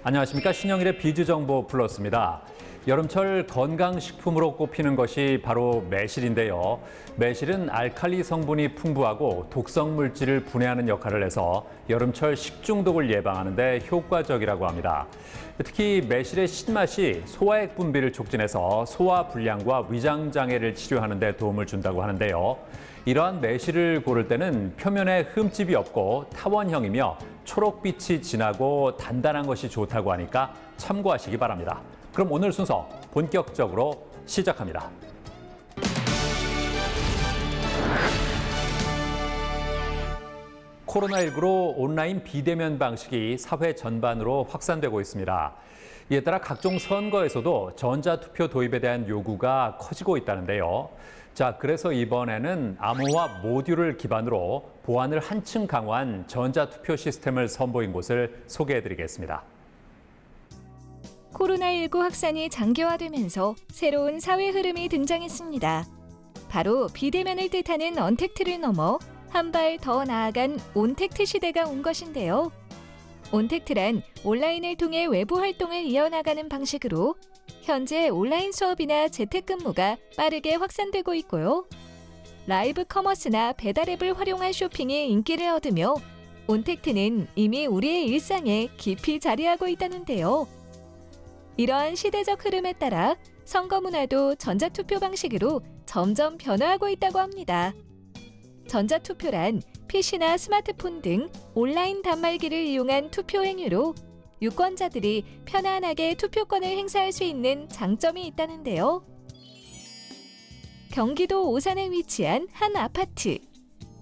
안녕하십니까. 신영일의 비즈정보 플러스입니다. 여름철 건강식품으로 꼽히는 것이 바로 매실인데요. 매실은 알칼리 성분이 풍부하고 독성 물질을 분해하는 역할을 해서 여름철 식중독을 예방하는 데 효과적이라고 합니다. 특히 매실의 신맛이 소화액 분비를 촉진해서 소화 불량과 위장 장애를 치료하는 데 도움을 준다고 하는데요. 이러한 매실을 고를 때는 표면에 흠집이 없고 타원형이며 초록빛이 진하고 단단한 것이 좋다고 하니까 참고하시기 바랍니다. 그럼 오늘 순서 본격적으로 시작합니다. 코로나19로 온라인 비대면 방식이 사회 전반으로 확산되고 있습니다. 이에 따라 각종 선거에서도 전자투표 도입에 대한 요구가 커지고 있다는데요. 자, 그래서 이번에는 암호화 모듈을 기반으로 보안을 한층 강화한 전자투표 시스템을 선보인 곳을 소개해드리겠습니다. 코로나19 확산이 장기화되면서 새로운 사회 흐름이 등장했습니다. 바로 비대면을 뜻하는 언택트를 넘어 한 발 더 나아간 온택트 시대가 온 것인데요. 온택트란 온라인을 통해 외부 활동을 이어나가는 방식으로 현재 온라인 수업이나 재택근무가 빠르게 확산되고 있고요. 라이브 커머스나 배달앱을 활용한 쇼핑이 인기를 얻으며 온택트는 이미 우리의 일상에 깊이 자리하고 있다는데요. 이러한 시대적 흐름에 따라 선거 문화도 전자투표 방식으로 점점 변화하고 있다고 합니다. 전자투표란 PC나 스마트폰 등 온라인 단말기를 이용한 투표 행위로 유권자들이 편안하게 투표권을 행사할 수 있는 장점이 있다는데요. 경기도 오산에 위치한 한 아파트.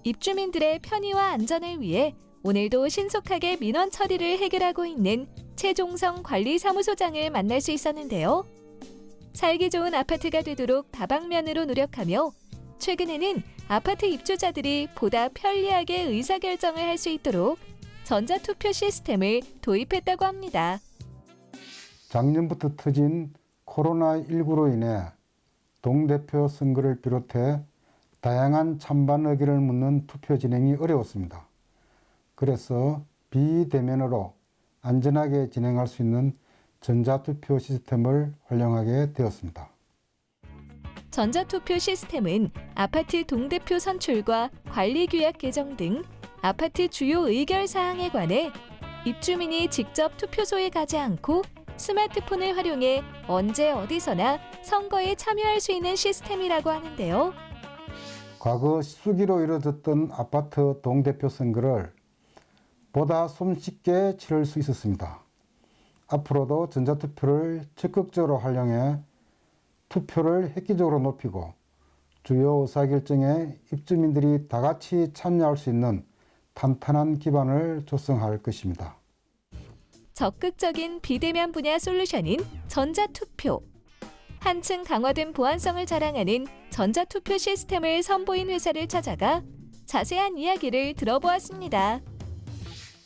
입주민들의 편의와 안전을 위해 오늘도 신속하게 민원 처리를 해결하고 있는 최종성 관리사무소장을 만날 수 있었는데요. 살기 좋은 아파트가 되도록 다방면으로 노력하며 최근에는 아파트 입주자들이 보다 편리하게 의사결정을 할 수 있도록 전자투표 시스템을 도입했다고 합니다. 작년부터 터진 코로나19로 인해 동대표 선거를 비롯해 다양한 찬반 의견을 묻는 투표 진행이 어려웠습니다. 그래서 비대면으로 안전하게 진행할 수 있는 전자투표 시스템을 활용하게 되었습니다. 전자투표 시스템은 아파트 동대표 선출과 관리규약 개정 등 아파트 주요 의결 사항에 관해 입주민이 직접 투표소에 가지 않고 스마트폰을 활용해 언제 어디서나 선거에 참여할 수 있는 시스템이라고 하는데요. 과거 수기로 이루어졌던 아파트 동대표 선거를 보다 손쉽게 치를 수 있었습니다. 앞으로도 전자투표를 적극적으로 활용해 투표를 획기적으로 높이고 주요 의사결정에 입주민들이 다 같이 참여할 수 있는 탄탄한 기반을 조성할 것입니다. 적극적인 비대면 분야 솔루션인 전자투표. 한층 강화된 보안성을 자랑하는 전자투표 시스템을 선보인 회사를 찾아가 자세한 이야기를 들어보았습니다.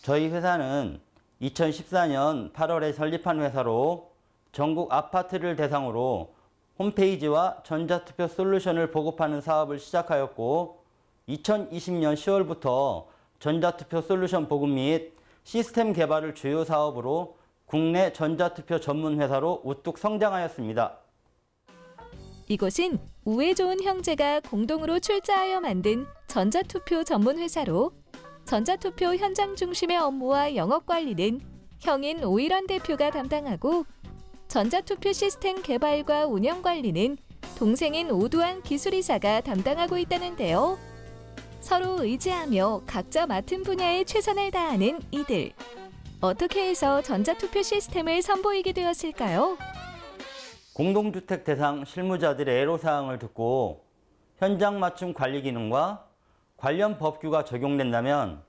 저희 회사는 2014년 8월에 설립한 회사로 전국 아파트를 대상으로 홈페이지와 전자투표 솔루션을 보급하는 사업을 시작하였고 2020년 10월부터 전자투표 솔루션 보급 및 시스템 개발을 주요 사업으로 국내 전자투표 전문 회사로 우뚝 성장하였습니다. 이곳은 우애 좋은 형제가 공동으로 출자하여 만든 전자투표 전문 회사로 전자투표 현장 중심의 업무와 영업 관리는 형인 오일원 대표가 담당하고 전자투표 시스템 개발과 운영 관리는 동생인 오두환 기술이사가 담당하고 있다는데요. 서로 의지하며 각자 맡은 분야에 최선을 다하는 이들. 어떻게 해서 전자투표 시스템을 선보이게 되었을까요? 공동주택 대상 실무자들의 애로사항을 듣고 현장 맞춤 관리 기능과 관련 법규가 적용된다면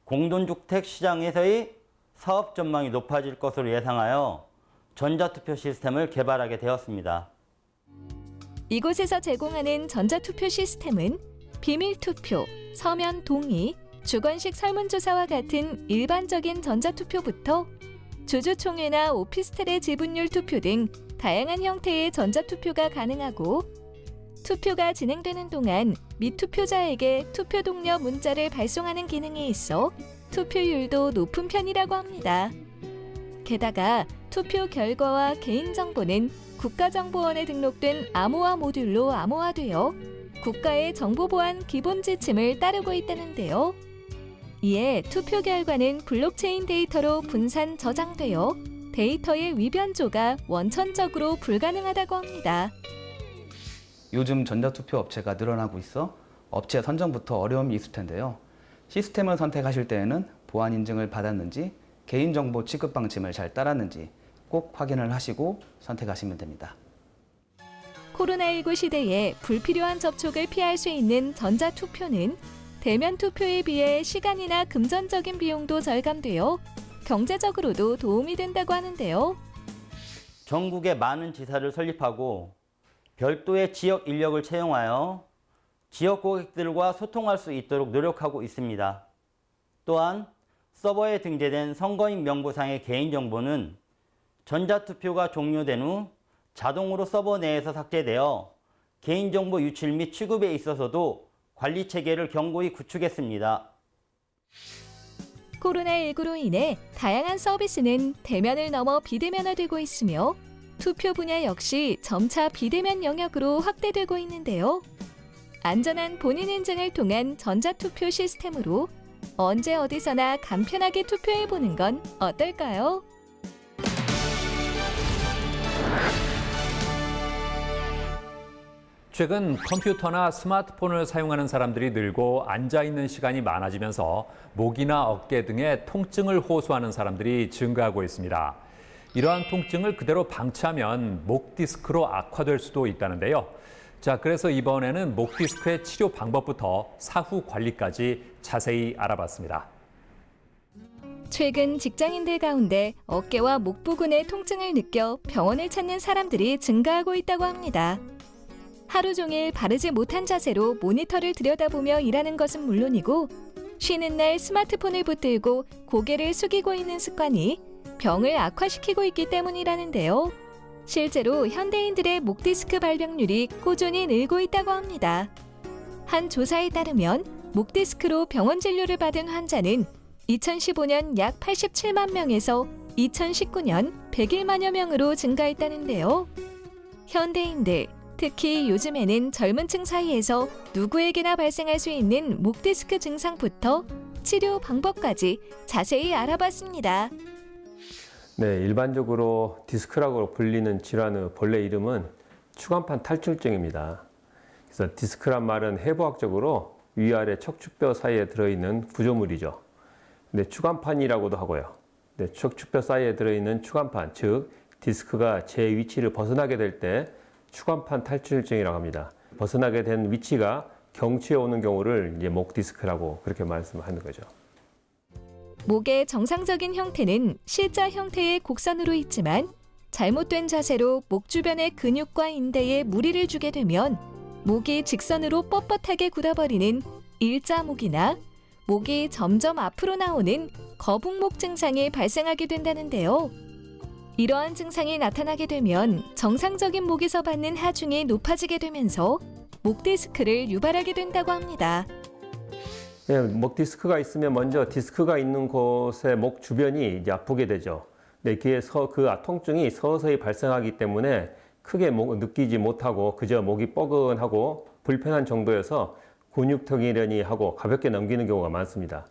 공동주택 시장에서의 사업 전망이 높아질 것으로 예상하여 전자투표 시스템을 개발하게 되었습니다. 이곳에서 제공하는 전자투표 시스템은 비밀투표, 서면 동의, 주관식 설문조사와 같은 일반적인 전자투표부터 주주총회나 오피스텔의 지분율 투표 등 다양한 형태의 전자투표가 가능하고 투표가 진행되는 동안 미투표자에게 투표 독려 문자를 발송하는 기능이 있어 투표율도 높은 편이라고 합니다. 게다가 투표 결과와 개인정보는 국가정보원에 등록된 암호화 모듈로 암호화되어 국가의 정보보안 기본 지침을 따르고 있다는데요. 이에 투표 결과는 블록체인 데이터로 분산 저장되어 데이터의 위변조가 원천적으로 불가능하다고 합니다. 요즘 전자투표 업체가 늘어나고 있어 업체 선정부터 어려움이 있을 텐데요. 시스템을 선택하실 때에는 보안 인증을 받았는지 개인정보 취급 방침을 잘 따랐는지 꼭 확인을 하시고 선택하시면 됩니다. 코로나19 시대에 불필요한 접촉을 피할 수 있는 전자투표는 대면 투표에 비해 시간이나 금전적인 비용도 절감되어 경제적으로도 도움이 된다고 하는데요. 전국에 많은 지사를 설립하고 별도의 지역 인력을 채용하여 지역 고객들과 소통할 수 있도록 노력하고 있습니다. 또한 서버에 등재된 선거인 명부상의 개인정보는 전자투표가 종료된 후 자동으로 서버 내에서 삭제되어 개인정보 유출 및 취급에 있어서도 관리 체계를 견고히 구축했습니다. 코로나19로 인해 다양한 서비스는 대면을 넘어 비대면화되고 있으며 투표 분야 역시 점차 비대면 영역으로 확대되고 있는데요. 안전한 본인 인증을 통한 전자투표 시스템으로 언제 어디서나 간편하게 투표해보는 건 어떨까요? 최근 컴퓨터나 스마트폰을 사용하는 사람들이 늘고 앉아있는 시간이 많아지면서 목이나 어깨 등의 통증을 호소하는 사람들이 증가하고 있습니다. 이러한 통증을 그대로 방치하면 목 디스크로 악화될 수도 있다는데요. 자, 그래서 이번에는 목 디스크의 치료 방법부터 사후 관리까지 자세히 알아봤습니다. 최근 직장인들 가운데 어깨와 목 부근의 통증을 느껴 병원을 찾는 사람들이 증가하고 있다고 합니다. 하루 종일 바르지 못한 자세로 모니터를 들여다보며 일하는 것은 물론이고 쉬는 날 스마트폰을 붙들고 고개를 숙이고 있는 습관이 병을 악화시키고 있기 때문이라는데요. 실제로 현대인들의 목 디스크 발병률이 꾸준히 늘고 있다고 합니다. 한 조사에 따르면 목 디스크로 병원 진료를 받은 환자는 2015년 약 87만 명에서 2019년 101만여 명으로 증가했다는데요. 현대인들, 특히 요즘에는 젊은 층 사이에서 누구에게나 발생할 수 있는 목 디스크 증상부터 치료 방법까지 자세히 알아봤습니다. 네, 일반적으로 디스크라고 불리는 질환의 본래 이름은 추간판 탈출증입니다. 그래서 디스크란 말은 해부학적으로 위아래 척추뼈 사이에 들어있는 구조물이죠. 근데 추간판이라고도 하고요. 네, 척추뼈 사이에 들어있는 추간판, 즉 디스크가 제 위치를 벗어나게 될 때 추간판 탈출증이라고 합니다. 벗어나게 된 위치가 경추에 오는 경우를 이제 목 디스크라고 그렇게 말씀하는 거죠. 목의 정상적인 형태는 C자 형태의 곡선으로 있지만 잘못된 자세로 목 주변의 근육과 인대에 무리를 주게 되면 목이 직선으로 뻣뻣하게 굳어버리는 일자목이나 목이 점점 앞으로 나오는 거북목 증상이 발생하게 된다는데요. 이러한 증상이 나타나게 되면 정상적인 목에서 받는 하중이 높아지게 되면서 목 디스크를 유발하게 된다고 합니다. 네, 목 디스크가 있으면 먼저 디스크가 있는 곳의 목 주변이 이제 아프게 되죠. 네, 그 통증이 서서히 발생하기 때문에 크게 느끼지 못하고 그저 목이 뻐근하고 불편한 정도여서 근육통이려니 하고 가볍게 넘기는 경우가 많습니다.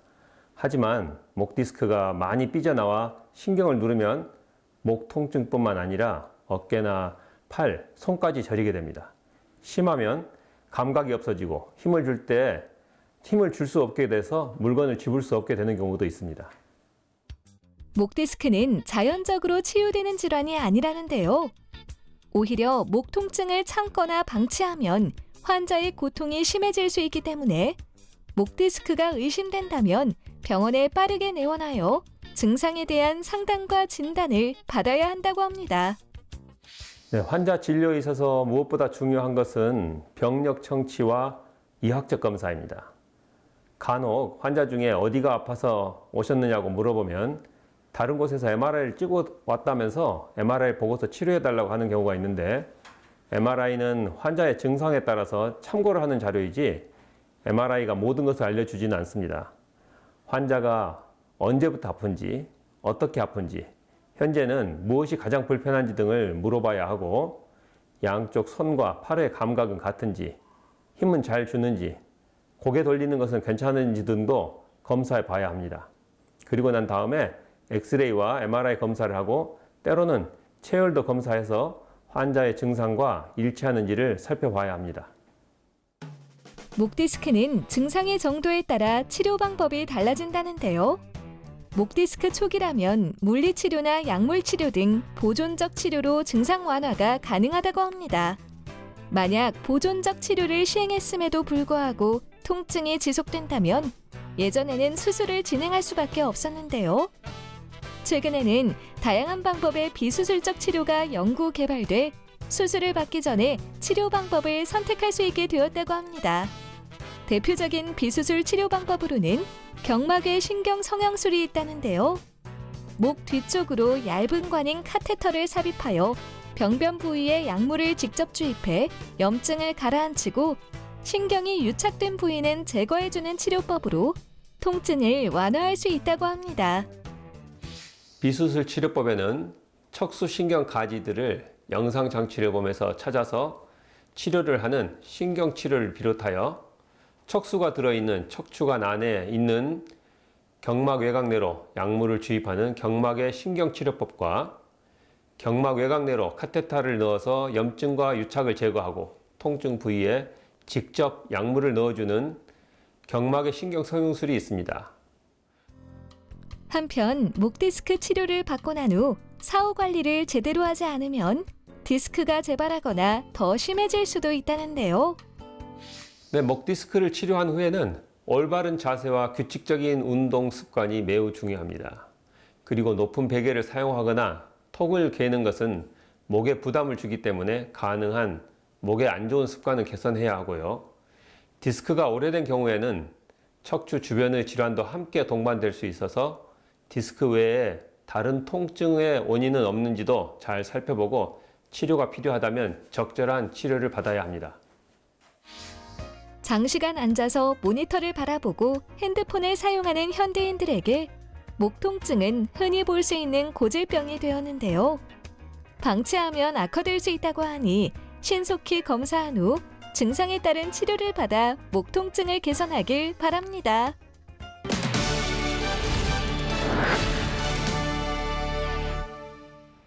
하지만 목 디스크가 많이 삐져나와 신경을 누르면 목 통증뿐만 아니라 어깨나 팔, 손까지 저리게 됩니다. 심하면 감각이 없어지고 힘을 줄 수 없게 돼서 물건을 집을 수 없게 되는 경우도 있습니다. 목 디스크는 자연적으로 치유되는 질환이 아니라는데요. 오히려 목 통증을 참거나 방치하면 환자의 고통이 심해질 수 있기 때문에 목 디스크가 의심된다면 병원에 빠르게 내원하여 증상에 대한 상담과 진단을 받아야 한다고 합니다. 네, 환자 진료에 있어서 무엇보다 중요한 것은 병력 청취와 이학적 검사입니다. 간혹 환자 중에 어디가 아파서 오셨느냐고 물어보면 다른 곳에서 MRI를 찍어 왔다면서 MRI 보고서 치료해달라고 하는 경우가 있는데 MRI는 환자의 증상에 따라서 참고를 하는 자료이지 MRI가 모든 것을 알려주지는 않습니다. 환자가 언제부터 아픈지, 어떻게 아픈지, 현재는 무엇이 가장 불편한지 등을 물어봐야 하고 양쪽 손과 팔의 감각은 같은지, 힘은 잘 주는지, 고개 돌리는 것은 괜찮은지 등도 검사해 봐야 합니다. 그리고 난 다음에 엑스레이와 MRI 검사를 하고 때로는 체열도 검사해서 환자의 증상과 일치하는지를 살펴봐야 합니다. 목 디스크는 증상의 정도에 따라 치료 방법이 달라진다는데요. 목 디스크 초기라면 물리치료나 약물치료 등 보존적 치료로 증상 완화가 가능하다고 합니다. 만약 보존적 치료를 시행했음에도 불구하고 통증이 지속된다면 예전에는 수술을 진행할 수밖에 없었는데요. 최근에는 다양한 방법의 비수술적 치료가 연구 개발돼 수술을 받기 전에 치료 방법을 선택할 수 있게 되었다고 합니다. 대표적인 비수술 치료 방법으로는 경막에 신경 성형술이 있다는데요. 목 뒤쪽으로 얇은 관인 카테터를 삽입하여 병변 부위에 약물을 직접 주입해 염증을 가라앉히고 신경이 유착된 부위는 제거해주는 치료법으로 통증을 완화할 수 있다고 합니다. 비수술 치료법에는 척수신경 가지들을 영상장치를 보면서 찾아서 치료를 하는 신경치료를 비롯하여 척수가 들어있는 척추관 안에 있는 경막 외곽내로 약물을 주입하는 경막의 신경치료법과 경막 외곽내로 카테터를 넣어서 염증과 유착을 제거하고 통증 부위에 직접 약물을 넣어주는 경막의 신경 성형술이 있습니다. 한편 목 디스크 치료를 받고 난 후 사후 관리를 제대로 하지 않으면 디스크가 재발하거나 더 심해질 수도 있다는데요. 네, 목 디스크를 치료한 후에는 올바른 자세와 규칙적인 운동 습관이 매우 중요합니다. 그리고 높은 베개를 사용하거나 톡을 개는 것은 목에 부담을 주기 때문에 가능한 목에 안 좋은 습관을 개선해야 하고요. 디스크가 오래된 경우에는 척추 주변의 질환도 함께 동반될 수 있어서 디스크 외에 다른 통증의 원인은 없는지도 잘 살펴보고 치료가 필요하다면 적절한 치료를 받아야 합니다. 장시간 앉아서 모니터를 바라보고 핸드폰을 사용하는 현대인들에게 목 통증은 흔히 볼 수 있는 고질병이 되었는데요. 방치하면 악화될 수 있다고 하니 신속히 검사한 후 증상에 따른 치료를 받아 목 통증을 개선하길 바랍니다.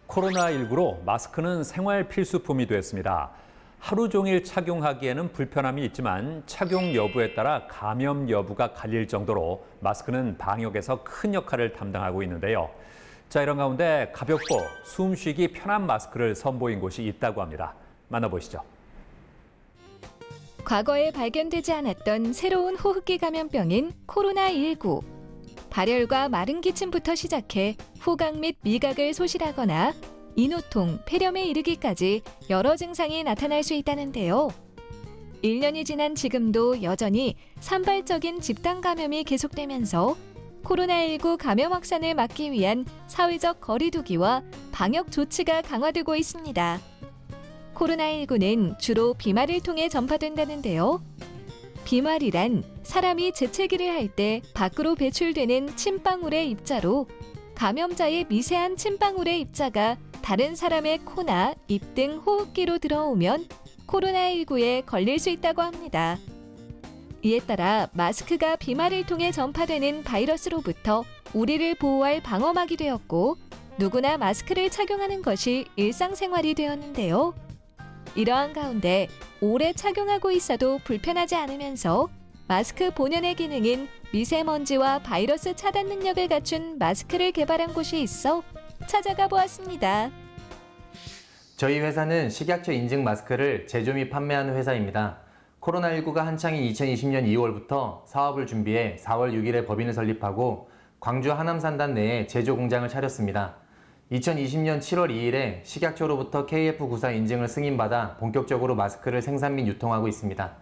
코로나19로 마스크는 생활 필수품이 됐습니다. 하루 종일 착용하기에는 불편함이 있지만 착용 여부에 따라 감염 여부가 갈릴 정도로 마스크는 방역에서 큰 역할을 담당하고 있는데요. 자, 이런 가운데 가볍고 숨쉬기 편한 마스크를 선보인 곳이 있다고 합니다. 만나보시죠. 과거에 발견되지 않았던 새로운 호흡기 감염병인 코로나19. 발열과 마른 기침부터 시작해 후각 및 미각을 소실하거나 인후통, 폐렴에 이르기까지 여러 증상이 나타날 수 있다는데요. 1년이 지난 지금도 여전히 산발적인 집단 감염이 계속되면서 코로나19 감염 확산을 막기 위한 사회적 거리 두기와 방역 조치가 강화되고 있습니다. 코로나19는 주로 비말을 통해 전파된다는데요. 비말이란 사람이 재채기를 할 때 밖으로 배출되는 침방울의 입자로 감염자의 미세한 침방울의 입자가 다른 사람의 코나 입 등 호흡기로 들어오면 코로나19에 걸릴 수 있다고 합니다. 이에 따라 마스크가 비말을 통해 전파되는 바이러스로부터 우리를 보호할 방어막이 되었고 누구나 마스크를 착용하는 것이 일상생활이 되었는데요. 이러한 가운데 오래 착용하고 있어도 불편하지 않으면서 마스크 본연의 기능인 미세먼지와 바이러스 차단 능력을 갖춘 마스크를 개발한 곳이 있어 찾아가 보았습니다. 저희 회사는 식약처 인증 마스크를 제조 및 판매하는 회사입니다. 코로나19가 한창인 2020년 2월부터 사업을 준비해 4월 6일에 법인을 설립하고 광주 하남산단 내에 제조 공장을 차렸습니다. 2020년 7월 2일에 식약처로부터 KF94 인증을 승인받아 본격적으로 마스크를 생산 및 유통하고 있습니다.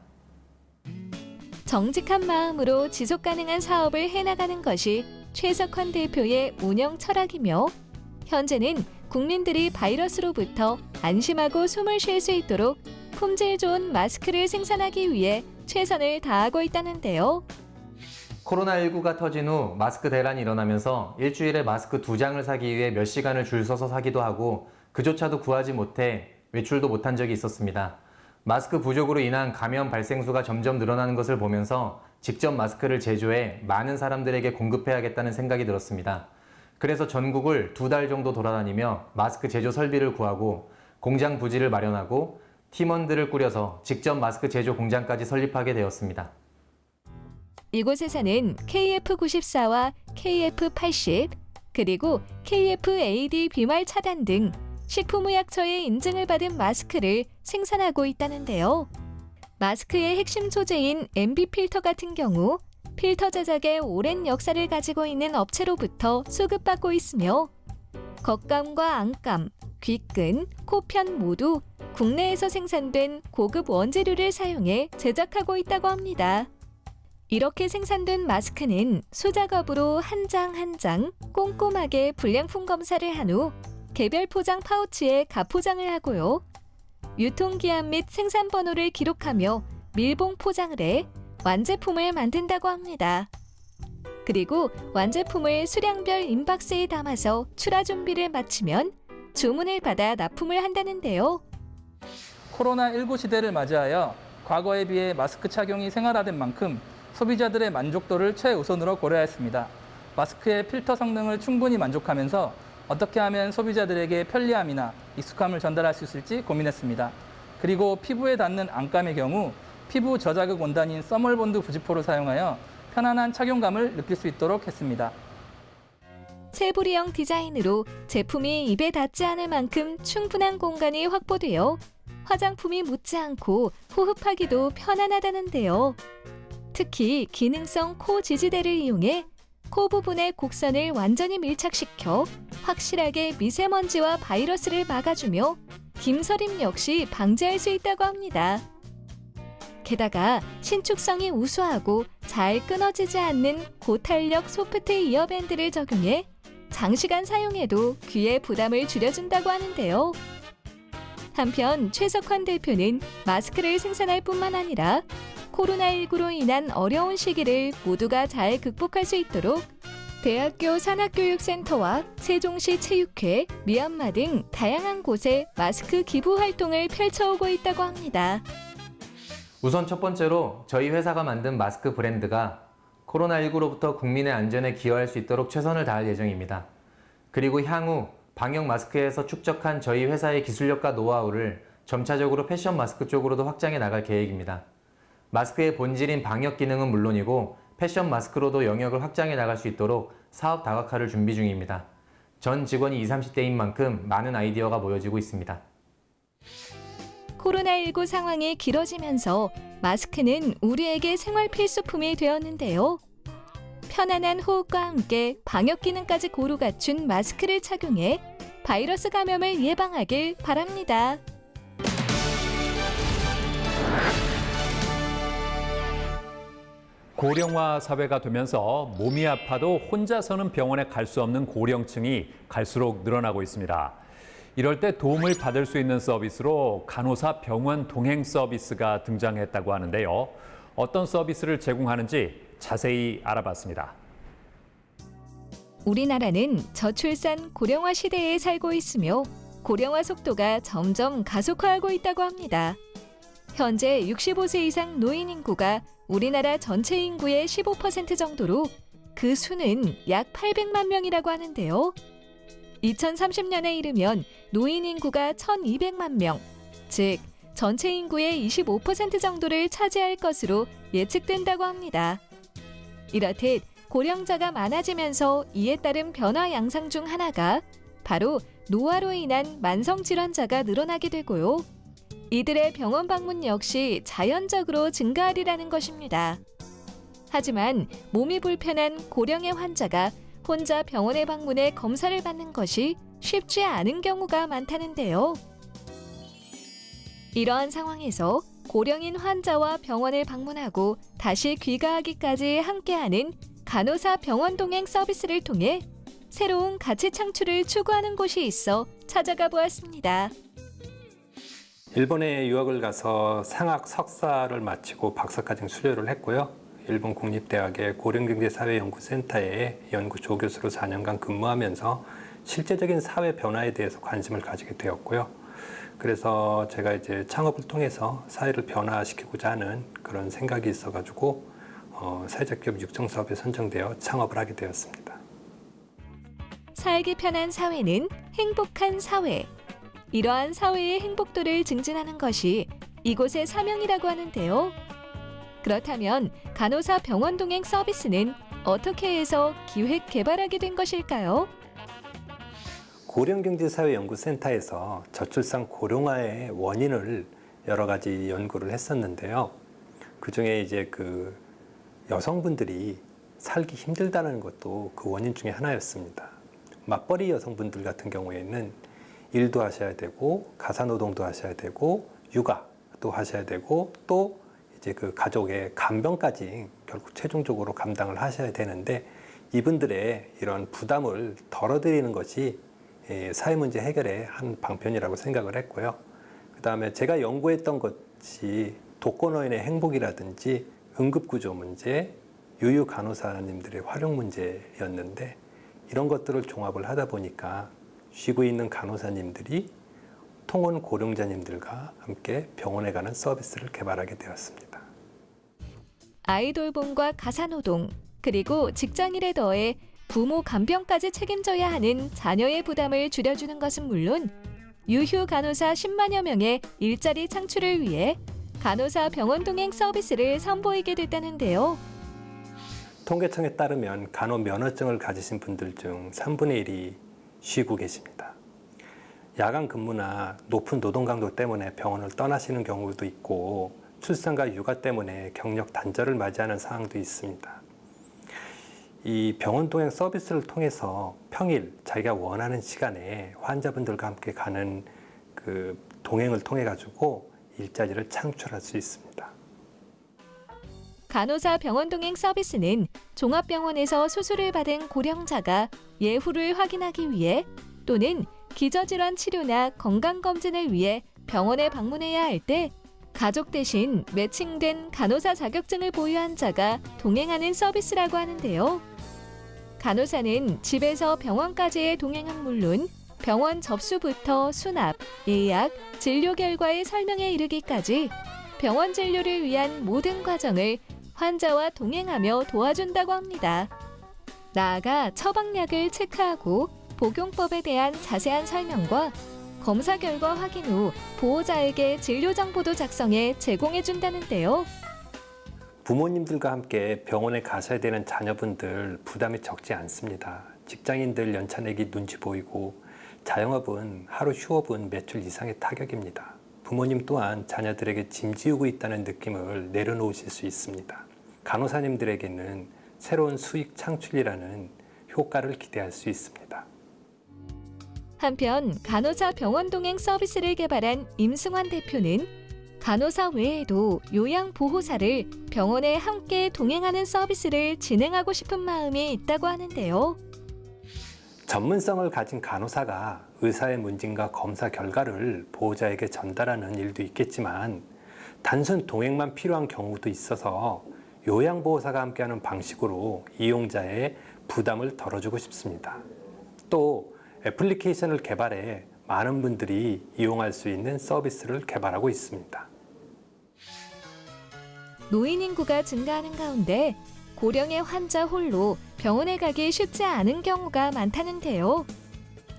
정직한 마음으로 지속 가능한 사업을 해나가는 것이 최석환 대표의 운영 철학이며 현재는 국민들이 바이러스로부터 안심하고 숨을 쉴 수 있도록 품질 좋은 마스크를 생산하기 위해 최선을 다하고 있다는데요. 코로나19가 터진 후 마스크 대란이 일어나면서 일주일에 마스크 2장을 사기 위해 몇 시간을 줄 서서 사기도 하고 그조차도 구하지 못해 외출도 못한 적이 있었습니다. 마스크 부족으로 인한 감염 발생 수가 점점 늘어나는 것을 보면서 직접 마스크를 제조해 많은 사람들에게 공급해야겠다는 생각이 들었습니다. 그래서 전국을 2달 정도 돌아다니며 마스크 제조 설비를 구하고 공장 부지를 마련하고 팀원들을 꾸려서 직접 마스크 제조 공장까지 설립하게 되었습니다. 이곳에서는 KF94와 KF80 그리고 KFAD 비말 차단 등 식품의약처의 인증을 받은 마스크를 생산하고 있다는데요. 마스크의 핵심 소재인 MB 필터 같은 경우 필터 제작에 오랜 역사를 가지고 있는 업체로부터 수급받고 있으며 겉감과 안감, 귀끈, 코편 모두 국내에서 생산된 고급 원재료를 사용해 제작하고 있다고 합니다. 이렇게 생산된 마스크는 수작업으로 한 장 한 장 꼼꼼하게 불량품 검사를 한 후 개별 포장 파우치에 가포장을 하고요. 유통기한 및 생산번호를 기록하며 밀봉 포장을 해 완제품을 만든다고 합니다. 그리고 완제품을 수량별 인박스에 담아서 출하 준비를 마치면 주문을 받아 납품을 한다는데요. 코로나19 시대를 맞이하여 과거에 비해 마스크 착용이 생활화된 만큼 소비자들의 만족도를 최우선으로 고려했습니다. 마스크의 필터 성능을 충분히 만족하면서 어떻게 하면 소비자들에게 편리함이나 익숙함을 전달할 수 있을지 고민했습니다. 그리고 피부에 닿는 안감의 경우 피부 저자극 원단인 써멀본드 부지포를 사용하여 편안한 착용감을 느낄 수 있도록 했습니다. 세부리형 디자인으로 제품이 입에 닿지 않을 만큼 충분한 공간이 확보되어 화장품이 묻지 않고 호흡하기도 편안하다는데요. 특히 기능성 코 지지대를 이용해 코 부분의 곡선을 완전히 밀착시켜 확실하게 미세먼지와 바이러스를 막아주며 김서림 역시 방지할 수 있다고 합니다. 게다가 신축성이 우수하고 잘 끊어지지 않는 고탄력 소프트 이어밴드를 적용해 장시간 사용해도 귀의 부담을 줄여준다고 하는데요. 한편 최석환 대표는 마스크를 생산할 뿐만 아니라 코로나19로 인한 어려운 시기를 모두가 잘 극복할 수 있도록 대학교 산학교육센터와 세종시 체육회, 미얀마 등 다양한 곳에 마스크 기부 활동을 펼쳐오고 있다고 합니다. 우선 첫 번째로 저희 회사가 만든 마스크 브랜드가 코로나19로부터 국민의 안전에 기여할 수 있도록 최선을 다할 예정입니다. 그리고 향후 방역 마스크에서 축적한 저희 회사의 기술력과 노하우를 점차적으로 패션 마스크 쪽으로도 확장해 나갈 계획입니다. 마스크의 본질인 방역 기능은 물론이고 패션 마스크로도 영역을 확장해 나갈 수 있도록 사업 다각화를 준비 중입니다. 전 직원이 20, 30대인 만큼 많은 아이디어가 모여지고 있습니다. 코로나19 상황이 길어지면서 마스크는 우리에게 생활 필수품이 되었는데요. 편안한 호흡과 함께 방역 기능까지 고루 갖춘 마스크를 착용해 바이러스 감염을 예방하길 바랍니다. 고령화 사회가 되면서 몸이 아파도 혼자서는 병원에 갈 수 없는 고령층이 갈수록 늘어나고 있습니다. 이럴 때 도움을 받을 수 있는 서비스로 간호사 병원 동행 서비스가 등장했다고 하는데요. 어떤 서비스를 제공하는지 자세히 알아봤습니다. 우리나라는 저출산 고령화 시대에 살고 있으며 고령화 속도가 점점 가속화하고 있다고 합니다. 현재 65세 이상 노인 인구가 우리나라 전체 인구의 15% 정도로 그 수는 약 800만 명이라고 하는데요. 2030년에 이르면 노인 인구가 1,200만 명, 즉 전체 인구의 25% 정도를 차지할 것으로 예측된다고 합니다. 이렇듯 고령자가 많아지면서 이에 따른 변화 양상 중 하나가 바로 노화로 인한 만성 질환자가 늘어나게 되고요. 이들의 병원 방문 역시 자연적으로 증가하리라는 것입니다. 하지만 몸이 불편한 고령의 환자가 혼자 병원에 방문해 검사를 받는 것이 쉽지 않은 경우가 많다는데요. 이러한 상황에서 고령인 환자와 병원을 방문하고 다시 귀가하기까지 함께하는 간호사 병원 동행 서비스를 통해 새로운 가치 창출을 추구하는 곳이 있어 찾아가 보았습니다. 일본에 유학을 가서 상학 석사를 마치고 박사까지 수료를 했고요. 일본 국립대학의 고령경제사회연구센터에 연구 조교수로 4년간 근무하면서 실제적인 사회 변화에 대해서 관심을 가지게 되었고요. 그래서 제가 이제 창업을 통해서 사회를 변화시키고자 하는 그런 생각이 있어가지고 사회적 기업 육성 사업에 선정되어 창업을 하게 되었습니다. 살기 편한 사회는 행복한 사회. 이러한 사회의 행복도를 증진하는 것이 이곳의 사명이라고 하는데요. 그렇다면 간호사 병원 동행 서비스는 어떻게 해서 기획 개발하게 된 것일까요? 고령경제사회연구센터에서 저출산 고령화의 원인을 여러 가지 연구를 했었는데요. 그 중에 이제 그 여성분들이 살기 힘들다는 것도 그 원인 중에 하나였습니다. 맞벌이 여성분들 같은 경우에는 일도 하셔야 되고 가사노동도 하셔야 되고 육아도 하셔야 되고 또 이제 그 가족의 간병까지 결국 최종적으로 감당을 하셔야 되는데 이분들의 이런 부담을 덜어드리는 것이 사회 문제 해결의 한 방편이라고 생각을 했고요. 그 다음에 제가 연구했던 것이 독거노인의 행복이라든지 응급구조 문제, 유유 간호사님들의 활용 문제였는데 이런 것들을 종합을 하다 보니까 쉬고 있는 간호사님들이 통원 고령자님들과 함께 병원에 가는 서비스를 개발하게 되었습니다. 아이돌봄과 가사노동, 그리고 직장일에 더해 부모 간병까지 책임져야 하는 자녀의 부담을 줄여주는 것은 물론 유휴 간호사 10만여 명의 일자리 창출을 위해 간호사 병원 동행 서비스를 선보이게 됐다는데요. 통계청에 따르면 간호 면허증을 가지신 분들 중 3분의 1이 쉬고 계십니다. 야간 근무나 높은 노동 강도 때문에 병원을 떠나시는 경우도 있고 출산과 육아 때문에 경력 단절을 맞이하는 상황도 있습니다. 이 병원 동행 서비스를 통해서 평일 자기가 원하는 시간에 환자분들과 함께 가는 그 동행을 통해 가지고 일자리를 창출할 수 있습니다. 간호사 병원 동행 서비스는 종합병원에서 수술을 받은 고령자가 예후를 확인하기 위해 또는 기저질환 치료나 건강검진을 위해 병원에 방문해야 할 때 가족 대신 매칭된 간호사 자격증을 보유한 자가 동행하는 서비스라고 하는데요. 간호사는 집에서 병원까지의 동행은 물론 병원 접수부터 수납, 예약, 진료 결과의 설명에 이르기까지 병원 진료를 위한 모든 과정을 환자와 동행하며 도와준다고 합니다. 나아가 처방약을 체크하고 복용법에 대한 자세한 설명과 검사 결과 확인 후 보호자에게 진료 정보도 작성해 제공해 준다는데요. 부모님들과 함께 병원에 가셔야 되는 자녀분들 부담이 적지 않습니다. 직장인들 연차 내기 눈치 보이고 자영업은 하루 휴업은 매출 이상의 타격입니다. 부모님 또한 자녀들에게 짐 지우고 있다는 느낌을 내려놓으실 수 있습니다. 간호사님들에게는 새로운 수익 창출이라는 효과를 기대할 수 있습니다. 한편 간호사 병원 동행 서비스를 개발한 임승환 대표는 간호사 외에도 요양보호사를 병원에 함께 동행하는 서비스를 진행하고 싶은 마음이 있다고 하는데요. 전문성을 가진 간호사가 의사의 문진과 검사 결과를 보호자에게 전달하는 일도 있겠지만 단순 동행만 필요한 경우도 있어서 요양보호사가 함께하는 방식으로 이용자의 부담을 덜어주고 싶습니다. 또 애플리케이션을 개발해 많은 분들이 이용할 수 있는 서비스를 개발하고 있습니다. 노인 인구가 증가하는 가운데 고령의 환자 홀로 병원에 가기 쉽지 않은 경우가 많다는데요.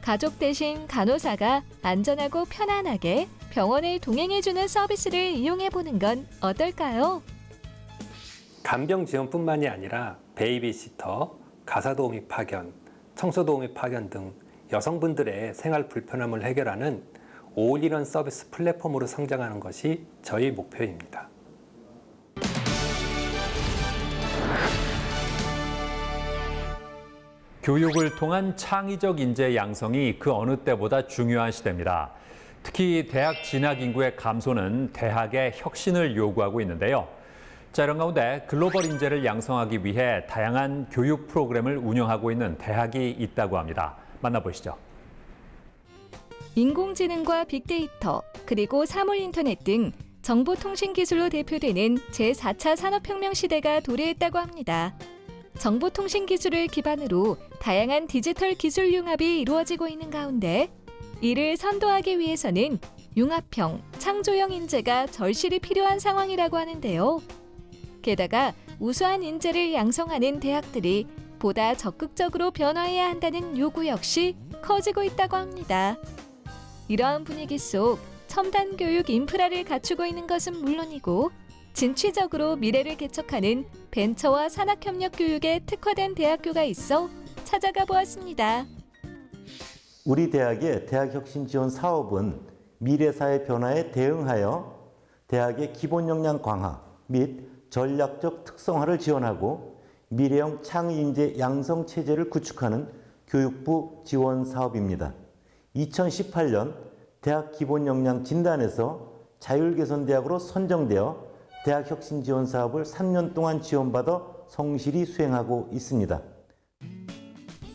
가족 대신 간호사가 안전하고 편안하게 병원을 동행해주는 서비스를 이용해보는 건 어떨까요? 간병 지원뿐만이 아니라 베이비시터, 가사도우미 파견, 청소도우미 파견 등 여성분들의 생활 불편함을 해결하는 올인원 서비스 플랫폼으로 성장하는 것이 저희 목표입니다. 교육을 통한 창의적 인재 양성이 그 어느 때보다 중요한 시대입니다. 특히 대학 진학 인구의 감소는 대학의 혁신을 요구하고 있는데요. 자, 이런 가운데 글로벌 인재를 양성하기 위해 다양한 교육 프로그램을 운영하고 있는 대학이 있다고 합니다. 만나보시죠. 인공지능과 빅데이터, 그리고 사물 인터넷 등 정보통신기술로 대표되는 제4차 산업혁명 시대가 도래했다고 합니다. 정보통신기술을 기반으로 다양한 디지털 기술 융합이 이루어지고 있는 가운데 이를 선도하기 위해서는 융합형, 창조형 인재가 절실히 필요한 상황이라고 하는데요. 게다가 우수한 인재를 양성하는 대학들이 보다 적극적으로 변화해야 한다는 요구 역시 커지고 있다고 합니다. 이러한 분위기 속 첨단 교육 인프라를 갖추고 있는 것은 물론이고 진취적으로 미래를 개척하는 벤처와 산학협력 교육에 특화된 대학교가 있어 찾아가 보았습니다. 우리 대학의 대학혁신 지원 사업은 미래사회 변화에 대응하여 대학의 기본 역량 강화 및 전략적 특성화를 지원하고 미래형 창의인재 양성 체제를 구축하는 교육부 지원 사업입니다. 2018년 대학 기본 역량 진단에서 자율개선대학으로 선정되어 대학혁신 지원 사업을 3년 동안 지원받아 성실히 수행하고 있습니다.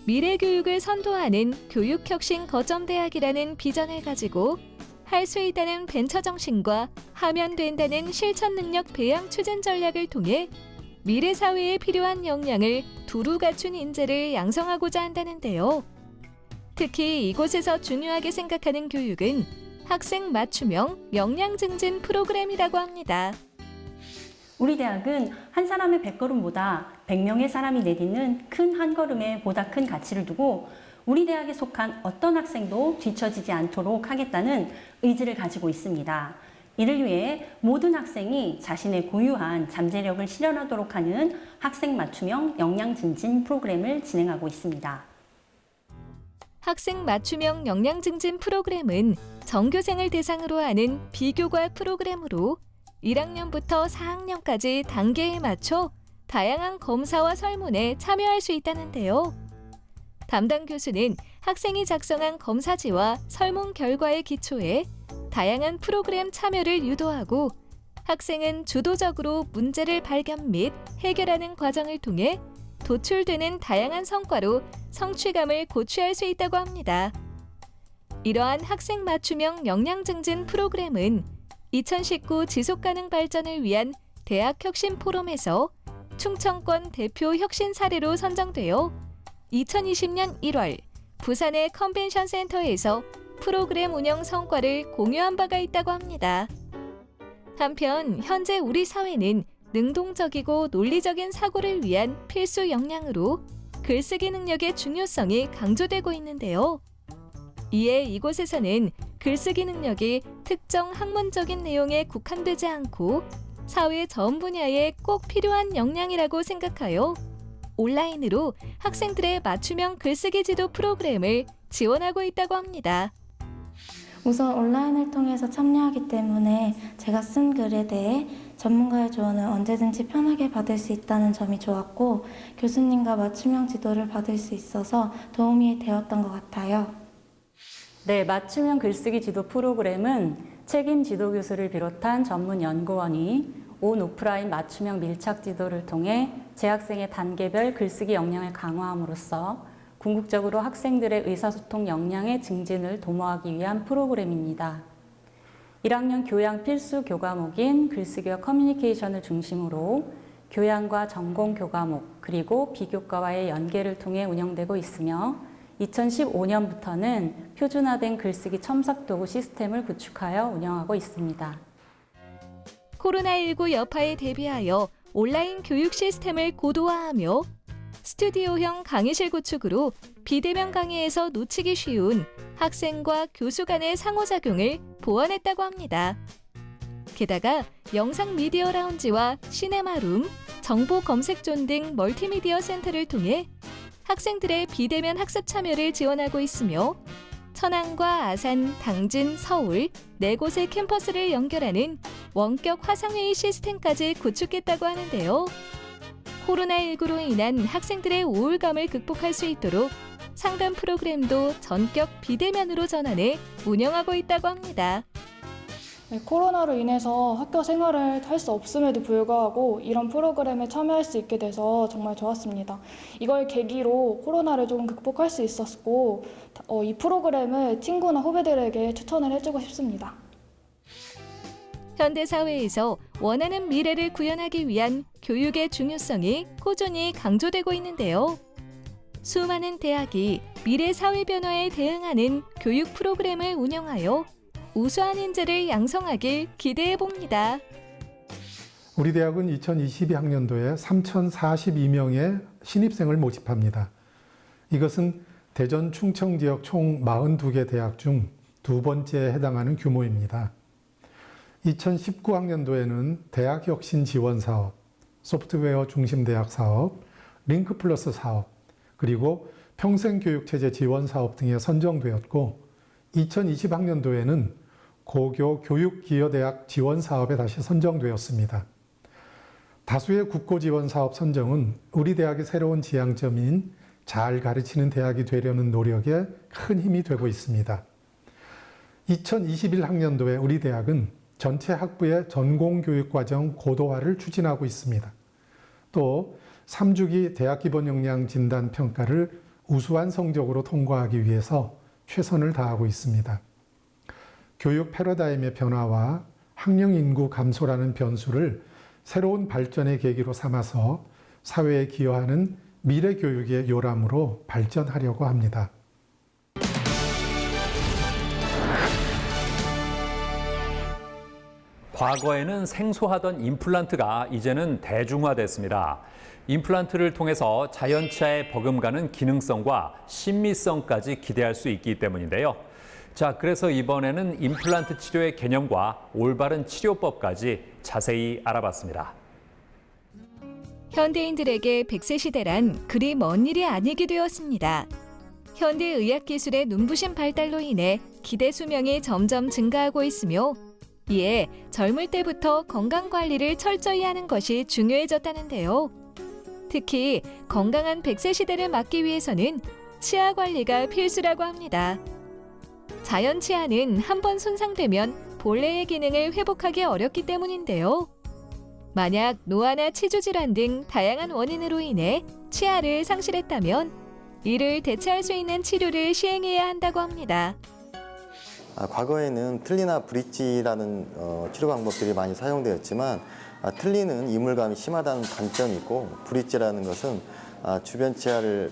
미래교육을 선도하는 교육혁신 거점대학이라는 비전을 가지고 할 수 있다는 벤처 정신과 하면 된다는 실천 능력 배양 추진 전략을 통해 미래 사회에 필요한 역량을 두루 갖춘 인재를 양성하고자 한다는데요. 특히 이곳에서 중요하게 생각하는 교육은 학생 맞춤형 역량 증진 프로그램이라고 합니다. 우리 대학은 한 사람의 100걸음보다 100명의 사람이 내딛는 큰 한 걸음에 보다 큰 가치를 두고 우리 대학에 속한 어떤 학생도 뒤처지지 않도록 하겠다는 의지를 가지고 있습니다. 이를 위해 모든 학생이 자신의 고유한 잠재력을 실현하도록 하는 학생 맞춤형 역량 증진 프로그램을 진행하고 있습니다. 학생 맞춤형 역량 증진 프로그램은 전교생을 대상으로 하는 비교과 프로그램으로 1학년부터 4학년까지 단계에 맞춰 다양한 검사와 설문에 참여할 수 있다는데요. 담당 교수는 학생이 작성한 검사지와 설문 결과에 기초해 다양한 프로그램 참여를 유도하고 학생은 주도적으로 문제를 발견 및 해결하는 과정을 통해 도출되는 다양한 성과로 성취감을 고취할 수 있다고 합니다. 이러한 학생 맞춤형 역량 증진 프로그램은 2019 지속가능 발전을 위한 대학혁신 포럼에서 충청권 대표 혁신 사례로 선정되어 2020년 1월 부산의 컨벤션 센터에서 프로그램 운영 성과를 공유한 바가 있다고 합니다. 한편 현재 우리 사회는 능동적이고 논리적인 사고를 위한 필수 역량으로 글쓰기 능력의 중요성이 강조되고 있는데요. 이에 이곳에서는 글쓰기 능력이 특정 학문적인 내용에 국한되지 않고 사회 전 분야에 꼭 필요한 역량이라고 생각하여 온라인으로 학생들의 맞춤형 글쓰기 지도 프로그램을 지원하고 있다고 합니다. 우선 온라인을 통해서 참여하기 때문에 제가 쓴 글에 대해 전문가의 조언을 언제든지 편하게 받을 수 있다는 점이 좋았고 교수님과 맞춤형 지도를 받을 수 있어서 도움이 되었던 것 같아요. 네, 맞춤형 글쓰기 지도 프로그램은 책임 지도 교수를 비롯한 전문 연구원이 온 오프라인 맞춤형 밀착 지도를 통해 재학생의 단계별 글쓰기 역량을 강화함으로써 궁극적으로 학생들의 의사소통 역량의 증진을 도모하기 위한 프로그램입니다. 1학년 교양 필수 교과목인 글쓰기와 커뮤니케이션을 중심으로 교양과 전공 교과목 그리고 비교과와의 연계를 통해 운영되고 있으며 2015년부터는 표준화된 글쓰기 첨삭 도구 시스템을 구축하여 운영하고 있습니다. 코로나19 여파에 대비하여 온라인 교육 시스템을 고도화하며 스튜디오형 강의실 구축으로 비대면 강의에서 놓치기 쉬운 학생과 교수 간의 상호작용을 보완했다고 합니다. 게다가 영상 미디어 라운지와 시네마룸, 정보 검색존 등 멀티미디어 센터를 통해 학생들의 비대면 학습 참여를 지원하고 있으며 천안과 아산, 당진, 서울 4곳의 캠퍼스를 연결하는 원격 화상회의 시스템까지 구축했다고 하는데요. 코로나19로 인한 학생들의 우울감을 극복할 수 있도록 상담 프로그램도 전격 비대면으로 전환해 운영하고 있다고 합니다. 네, 코로나로 인해서 학교 생활을 할 수 없음에도 불구하고 이런 프로그램에 참여할 수 있게 돼서 정말 좋았습니다. 이걸 계기로 코로나를 조금 극복할 수 있었고 이 프로그램을 친구나 후배들에게 추천을 해주고 싶습니다. 현대 사회에서 원하는 미래를 구현하기 위한 교육의 중요성이 꾸준히 강조되고 있는데요. 수많은 대학이 미래 사회 변화에 대응하는 교육 프로그램을 운영하여 우수한 인재를 양성하길 기대해 봅니다. 우리 대학은 2022학년도에 3,042명의 신입생을 모집합니다. 이것은 대전 충청 지역 총 42개 대학 중 두 번째에 해당하는 규모입니다. 2019학년도에는 대학혁신 지원 사업, 소프트웨어 중심 대학 사업, 링크 플러스 사업, 그리고 평생교육체제 지원 사업 등에 선정되었고 2020학년도에는 고교 교육기여대학 지원 사업에 다시 선정되었습니다. 다수의 국고 지원 사업 선정은 우리 대학의 새로운 지향점인 잘 가르치는 대학이 되려는 노력에 큰 힘이 되고 있습니다. 2021학년도에 우리 대학은 전체 학부의 전공교육과정 고도화를 추진하고 있습니다. 또 3주기 대학 기본 역량 진단 평가를 우수한 성적으로 통과하기 위해서 최선을 다하고 있습니다. 교육 패러다임의 변화와 학령 인구 감소라는 변수를 새로운 발전의 계기로 삼아서 사회에 기여하는 미래 교육의 요람으로 발전하려고 합니다. 과거에는 생소하던 임플란트가 이제는 대중화됐습니다. 임플란트를 통해서 자연치아에 버금가는 기능성과 신미성까지 기대할 수 있기 때문인데요. 자, 그래서 이번에는 임플란트 치료의 개념과 올바른 치료법까지 자세히 알아봤습니다. 현대인들에게 100세 시대란 그리 먼 일이 아니게 되었습니다. 현대 의학 기술의 눈부신 발달로 인해 기대 수명이 점점 증가하고 있으며 이에 젊을 때부터 건강 관리를 철저히 하는 것이 중요해졌다는데요. 특히 건강한 100세 시대를 맞기 위해서는 치아 관리가 필수라고 합니다. 자연 치아는 한번 손상되면 본래의 기능을 회복하기 어렵기 때문인데요. 만약 노화나 치주 질환 등 다양한 원인으로 인해 치아를 상실했다면 이를 대체할 수 있는 치료를 시행해야 한다고 합니다. 과거에는 틀니나 브릿지라는 치료 방법들이 많이 사용되었지만 틀니는 이물감이 심하다는 단점이 있고 브릿지라는 것은 주변 치아를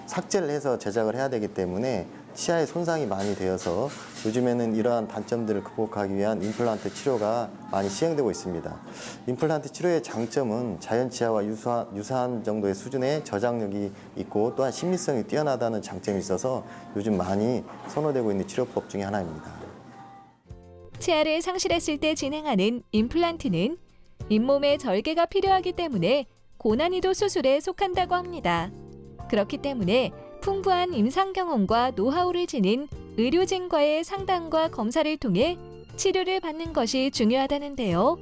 삭제를 해서 제작을 해야 되기 때문에 치아에 손상이 많이 되어서 요즘에는 이러한 단점들을 극복하기 위한 임플란트 치료가 많이 시행되고 있습니다. 임플란트 치료의 장점은 자연 치아와 유사한 정도의 수준의 저장력이 있고 또한 신미성이 뛰어나다는 장점이 있어서 요즘 많이 선호되고 있는 치료법 중에 하나입니다. 치아를 상실했을 때 진행하는 임플란트는 잇몸에 절개가 필요하기 때문에 고난이도 수술에 속한다고 합니다. 그렇기 때문에 풍부한 임상 경험과 노하우를 지닌 의료진과의 상담과 검사를 통해 치료를 받는 것이 중요하다는데요.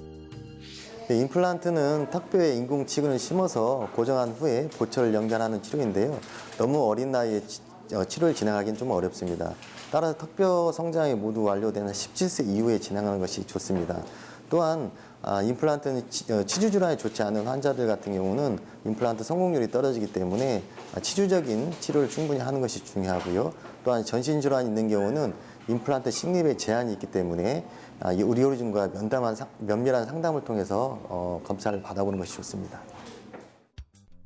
임플란트는 턱뼈에 인공치근을 심어서 고정한 후에 보철을 연결하는 치료인데요. 너무 어린 나이에 치료를 진행하기는 좀 어렵습니다. 따라서 턱뼈 성장이 모두 완료되는 17세 이후에 진행하는 것이 좋습니다. 또한 임플란트는 치주 질환이 좋지 않은 환자들 같은 경우는 임플란트 성공률이 떨어지기 때문에 치주적인 치료를 충분히 하는 것이 중요하고요. 또한 전신 질환이 있는 경우는 임플란트 식립에 제한이 있기 때문에 우리 의료진과 면밀한 상담을 통해서 검사를 받아보는 것이 좋습니다.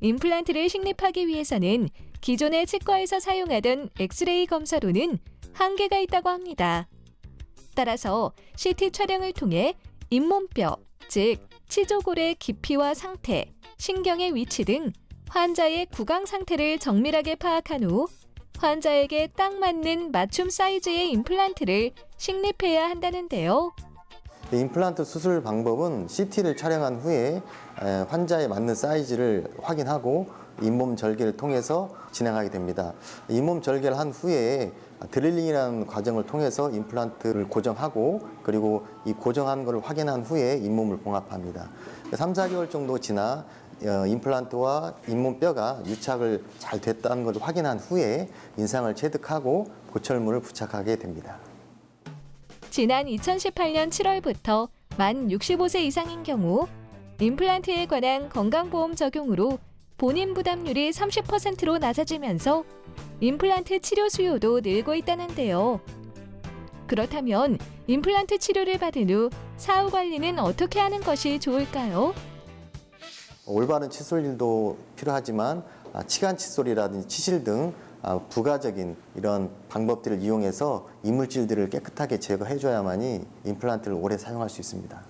임플란트를 식립하기 위해서는 기존의 치과에서 사용하던 엑스레이 검사로는 한계가 있다고 합니다. 따라서 CT 촬영을 통해 잇몸뼈, 즉 치조골의 깊이와 상태, 신경의 위치 등 환자의 구강 상태를 정밀하게 파악한 후 환자에게 딱 맞는 맞춤 사이즈의 임플란트를 식립해야 한다는데요. 임플란트 수술 방법은 CT를 촬영한 후에 환자에 맞는 사이즈를 확인하고 잇몸 절개를 통해서 진행하게 됩니다. 잇몸 절개를 한 후에 드릴링이라는 과정을 통해서 임플란트를 고정하고 그리고 이 고정한 것을 확인한 후에 잇몸을 봉합합니다. 3, 4개월 정도 지나 임플란트와 잇몸뼈가 유착을 잘 됐다는 것을 확인한 후에 인상을 체득하고 보철물을 부착하게 됩니다. 지난 2018년 7월부터 만 65세 이상인 경우 임플란트에 관한 건강보험 적용으로 본인 부담률이 30%로 낮아지면서 임플란트 치료 수요도 늘고 있다는데요. 그렇다면 임플란트 치료를 받은 후 사후 관리는 어떻게 하는 것이 좋을까요? 올바른 칫솔질도 필요하지만 치간 칫솔이라든지 치실 등 부가적인 이런 방법들을 이용해서 이물질들을 깨끗하게 제거해줘야만이 임플란트를 오래 사용할 수 있습니다.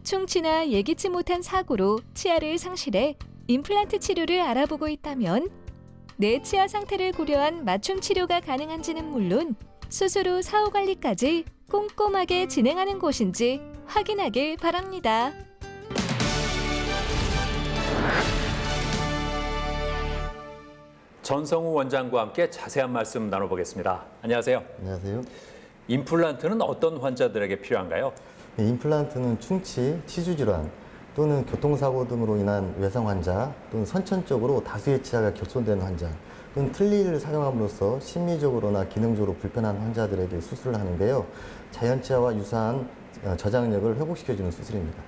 충치나 예기치 못한 사고로 치아를 상실해 임플란트 치료를 알아보고 있다면 내 치아 상태를 고려한 맞춤 치료가 가능한지는 물론 수술 후 사후 관리까지 꼼꼼하게 진행하는 곳인지 확인하길 바랍니다. 전성우 원장과 함께 자세한 말씀 나눠보겠습니다. 안녕하세요. 안녕하세요. 임플란트는 어떤 환자들에게 필요한가요? 임플란트는 충치, 치주 질환 또는 교통사고 등으로 인한 외상 환자 또는 선천적으로 다수의 치아가 결손되는 환자 또는 틀니를 사용함으로써 심리적으로나 기능적으로 불편한 환자들에게 수술을 하는데요. 자연치아와 유사한 저장력을 회복시켜주는 수술입니다.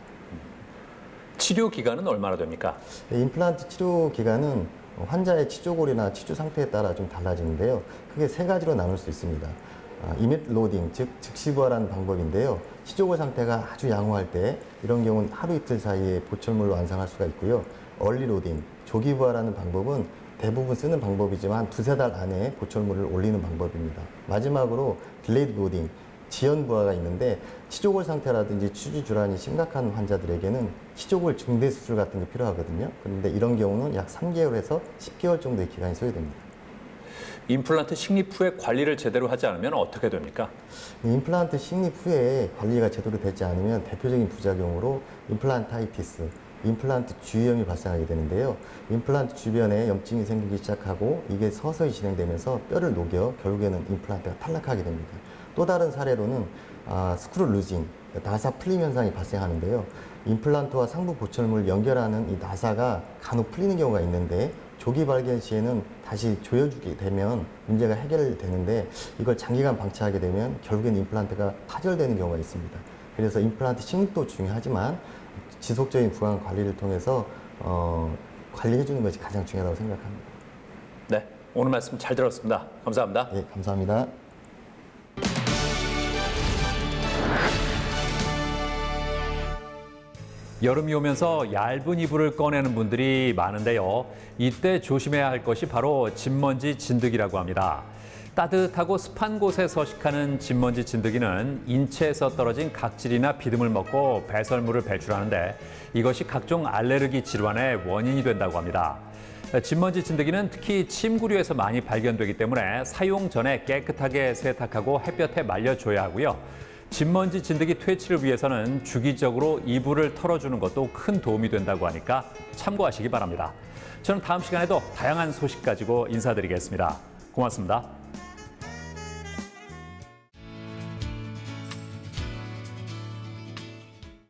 치료 기간은 얼마나 됩니까? 임플란트 치료 기간은 환자의 치조골이나 치주 상태에 따라 좀 달라지는데요. 크게 세 가지로 나눌 수 있습니다. 이밋 로딩, 즉 즉시 부활하는 방법인데요. 치조골 상태가 아주 양호할 때 이런 경우는 하루 이틀 사이에 보철물로 완성할 수가 있고요. 얼리 로딩, 조기 부활하는 방법은 대부분 쓰는 방법이지만 두세 달 안에 보철물을 올리는 방법입니다. 마지막으로 딜레이드 로딩, 지연 부활가 있는데 치조골 상태라든지 치주 질환이 심각한 환자들에게는 치조골 증대 수술 같은 게 필요하거든요. 그런데 이런 경우는 약 3개월에서 10개월 정도의 기간이 소요됩니다. 임플란트 식립 후에 관리를 제대로 하지 않으면 어떻게 됩니까? 임플란트 식립 후에 관리가 제대로 되지 않으면 대표적인 부작용으로 임플란타이티스, 임플란트 주위염이 발생하게 되는데요. 임플란트 주변에 염증이 생기기 시작하고 이게 서서히 진행되면서 뼈를 녹여 결국에는 임플란트가 탈락하게 됩니다. 또 다른 사례로는 스크루 루징, 나사 풀림 현상이 발생하는데요. 임플란트와 상부 보철물을 연결하는 이 나사가 간혹 풀리는 경우가 있는데 조기 발견 시에는 다시 조여주게 되면 문제가 해결되는데 이걸 장기간 방치하게 되면 결국엔 임플란트가 파절되는 경우가 있습니다. 그래서 임플란트 식립도 중요하지만 지속적인 구강 관리를 통해서 관리해주는 것이 가장 중요하다고 생각합니다. 네, 오늘 말씀 잘 들었습니다. 감사합니다. 네, 감사합니다. 여름이 오면서 얇은 이불을 꺼내는 분들이 많은데요. 이때 조심해야 할 것이 바로 진먼지 진드기라고 합니다. 따뜻하고 습한 곳에 서식하는 진먼지 진드기는 인체에서 떨어진 각질이나 비듬을 먹고 배설물을 배출하는데 이것이 각종 알레르기 질환의 원인이 된다고 합니다. 진먼지 진드기는 특히 침구류에서 많이 발견되기 때문에 사용 전에 깨끗하게 세탁하고 햇볕에 말려줘야 하고요. 진먼지 진드기 퇴치를 위해서는 주기적으로 이불을 털어주는 것도 큰 도움이 된다고 하니까 참고하시기 바랍니다. 저는 다음 시간에도 다양한 소식 가지고 인사드리겠습니다. 고맙습니다.